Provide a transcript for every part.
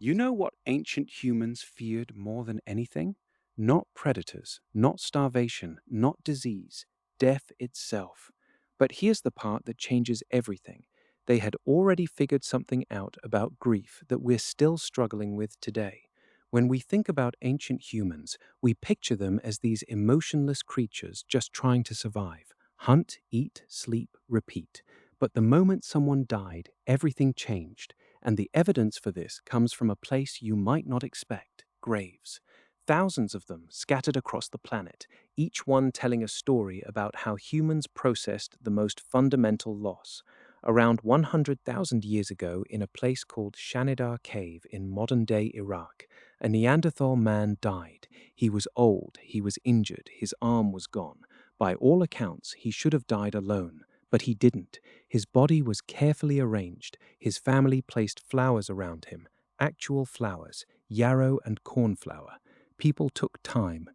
You know what ancient humans feared more than anything? Not predators, not starvation, not disease, death itself. But here's the part that changes everything. They had already figured something out about grief that we're still struggling with today. When we think about ancient humans, we picture them as these emotionless creatures just trying to survive hunt, eat, sleep, repeat. But the moment someone died, everything changed. And the evidence for this comes from a place you might not expect: graves. Thousands of them scattered across the planet, each one telling a story about how humans processed the most fundamental loss. Around 100,000 years ago, in a place called Shanidar Cave in modern day Iraq, a Neanderthal man died. He was old, he was injured, his arm was gone. By all accounts, he should have died alone, but he didn't. His body was carefully arranged. His family placed flowers around him, actual flowers, yarrow and cornflower. People took time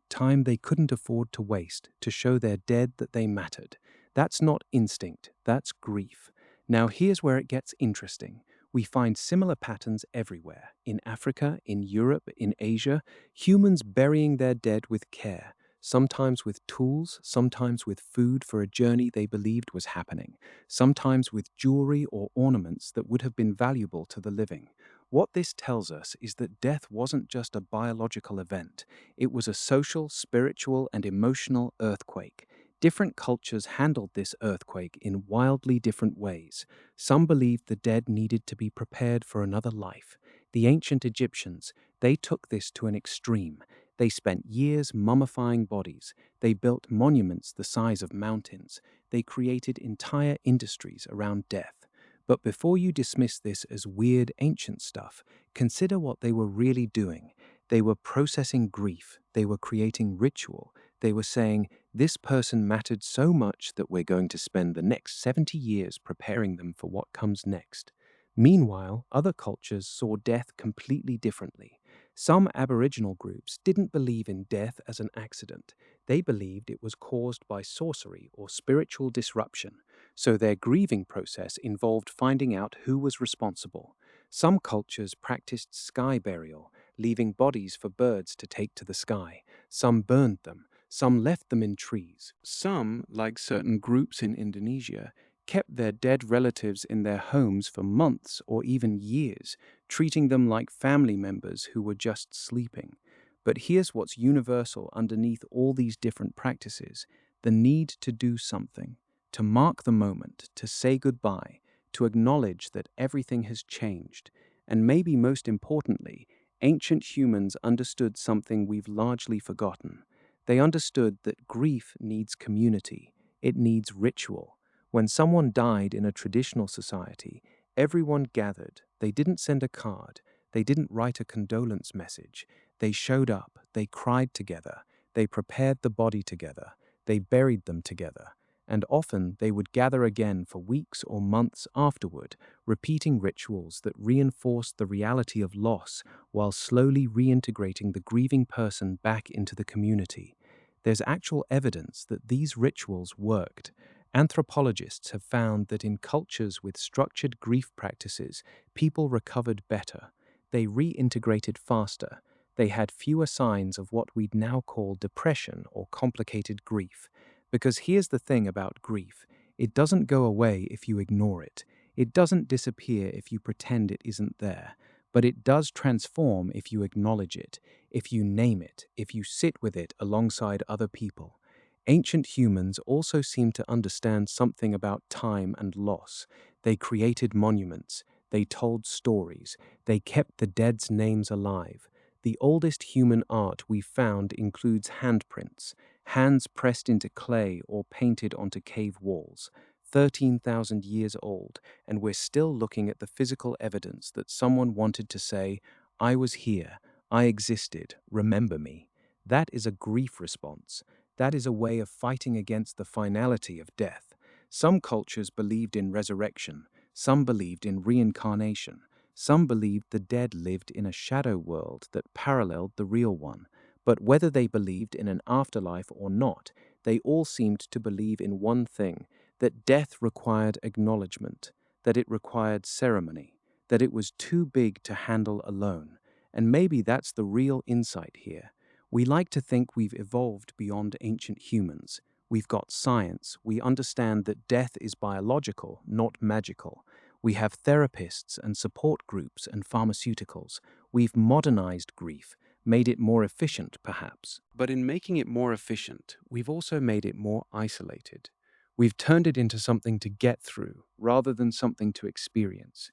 they couldn't afford to waste, to show their dead that they mattered. That's not instinct, that's grief. Now here's where it gets interesting. We find similar patterns everywhere. In Africa, in Europe, in Asia, humans burying their dead with care, sometimes with tools, sometimes with food for a journey they believed was happening, sometimes with jewelry or ornaments that would have been valuable to the living. What this tells us is that death wasn't just a biological event, it was a social, spiritual, and emotional earthquake. Different cultures handled this earthquake in wildly different ways. Some believed the dead needed to be prepared for another life. The ancient Egyptians, they took this to an extreme. They spent years mummifying bodies. They built monuments the size of mountains. They created entire industries around death. But before you dismiss this as weird ancient stuff, consider what they were really doing. They were processing grief. They were creating ritual. They were saying, this person mattered so much that we're going to spend the next 70 years preparing them for what comes next. Meanwhile, other cultures saw death completely differently. Some Aboriginal groups didn't believe in death as an accident. They believed it was caused by sorcery or spiritual disruption, so their grieving process involved finding out who was responsible. Some cultures practiced sky burial, leaving bodies for birds to take to the sky. Some burned them. Some left them in trees. Some, like certain groups in Indonesia, kept their dead relatives in their homes for months or even years, treating them like family members who were just sleeping. But here's what's universal underneath all these different practices: the need to do something, to mark the moment, to say goodbye, to acknowledge that everything has changed. And maybe most importantly, ancient humans understood something we've largely forgotten. They understood that grief needs community, it needs ritual. When someone died in a traditional society, everyone gathered. They didn't send a card. They didn't write a condolence message. They showed up. They cried together. They prepared the body together. They buried them together. And often they would gather again for weeks or months afterward, repeating rituals that reinforced the reality of loss while slowly reintegrating the grieving person back into the community. There's actual evidence that these rituals worked. Anthropologists have found that in cultures with structured grief practices, people recovered better. They reintegrated faster. They had fewer signs of what we'd now call depression or complicated grief. Because here's the thing about grief: it doesn't go away if you ignore it. It doesn't disappear if you pretend it isn't there. But it does transform if you acknowledge it, if you name it, if you sit with it alongside other people. Ancient humans also seem to understand something about time and loss. They created monuments, they told stories, they kept the dead's names alive. The oldest human art we've found includes handprints, hands pressed into clay or painted onto cave walls, 13,000 years old, and we're still looking at the physical evidence that someone wanted to say, I was here, I existed, remember me. That is a grief response. That is a way of fighting against the finality of death. Some cultures believed in resurrection, some believed in reincarnation, some believed the dead lived in a shadow world that paralleled the real one. But whether they believed in an afterlife or not, they all seemed to believe in one thing: that death required acknowledgement, that it required ceremony, that it was too big to handle alone. And maybe that's the real insight here. We like to think we've evolved beyond ancient humans. We've got science. We understand that death is biological, not magical. We have therapists and support groups and pharmaceuticals. We've modernized grief, made it more efficient, perhaps. But in making it more efficient, we've also made it more isolated. We've turned it into something to get through, rather than something to experience.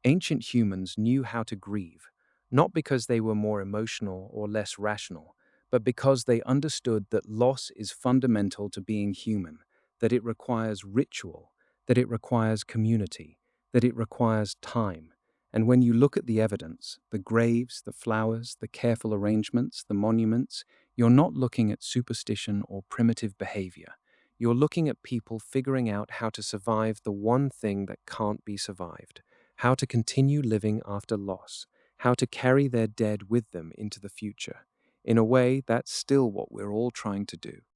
Ancient humans knew how to grieve, not because they were more emotional or less rational, but because they understood that loss is fundamental to being human, that it requires ritual, that it requires community, that it requires time. And when you look at the evidence, the graves, the flowers, the careful arrangements, the monuments, you're not looking at superstition or primitive behavior. You're looking at people figuring out how to survive the one thing that can't be survived, how to continue living after loss, how to carry their dead with them into the future. In a way, that's still what we're all trying to do.